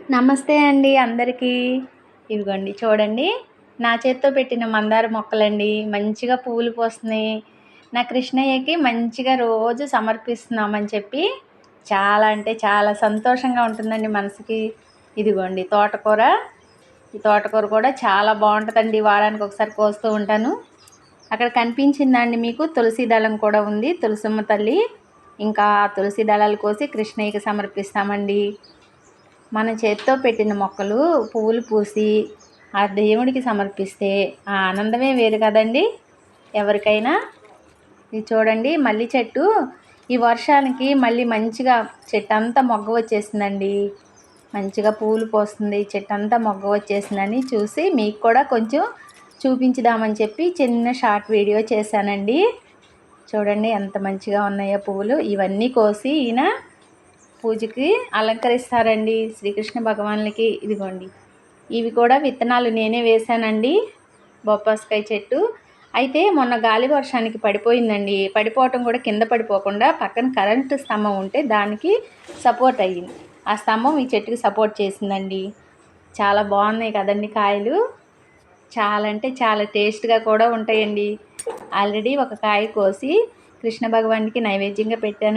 నమస్తే అండి అందరికీ. ఇవిగోండి చూడండి. నా చేత్తో పెట్టిన మందార మొక్కలండి. మంచిగా పువ్వులు పూస్తున్నాయి. నా కృష్ణయ్యకి మంచిగా రోజు సమర్పిస్తున్నామని చెప్పి చాలా అంటే చాలా సంతోషంగా ఉంటుందండి మనసుకి. ఇదిగోండి తోటకూర. ఈ తోటకూర కూడా చాలా బాగుంటుందండి. వారానికి ఒకసారి కోస్తూ ఉంటాను. అక్కడ కనిపించిందా అండి మీకు? తులసి దళం కూడా ఉంది. తులసమ్మ తల్లి. ఇంకా తులసి దళాలు కోసి కృష్ణయ్యకి సమర్పిస్తామండి. మన చేత్తో పెట్టిన మొక్కలు పువ్వులు పూసి ఆ దేవుడికి సమర్పిస్తే ఆ ఆనందమే వేరు కదండి ఎవరికైనా. ఇది చూడండి మల్లి చెట్టు ఈ వర్షానికి మళ్ళీ మంచిగా చెట్టు అంతా మొగ్గ వచ్చేసిందండి. మంచిగా పువ్వులు పోస్తుంది, చెట్టు అంతా మొగ్గ వచ్చేసిందని చూసి మీకు కూడా కొంచెం చూపించుదామని చెప్పి చిన్న షార్ట్ వీడియో చేశానండి. చూడండి ఎంత మంచిగా ఉన్నాయో పువ్వులు. ఇవన్నీ కోసి ఈయన పూజకి అలంకరిస్తారండి శ్రీకృష్ణ భగవానులకి. ఇదిగోండి ఇవి కూడా విత్తనాలు నేనే వేశానండి. బొప్పాస్కాయ చెట్టు అయితే మొన్న గాలి వర్షానికి పడిపోయిందండి. పడిపోవటం కూడా కింద పడిపోకుండా పక్కన కరెంటు స్తంభం ఉంటే దానికి సపోర్ట్ అయ్యింది. ఆ స్తంభం ఈ చెట్టుకి సపోర్ట్ చేసిందండి. చాలా బాగున్నాయి కదండి కాయలు. చాలా అంటే చాలా టేస్ట్గా కూడా ఉంటాయండి. ఆల్రెడీ ఒక కాయ కోసి కృష్ణ భగవానికి నైవేద్యంగా పెట్టాను.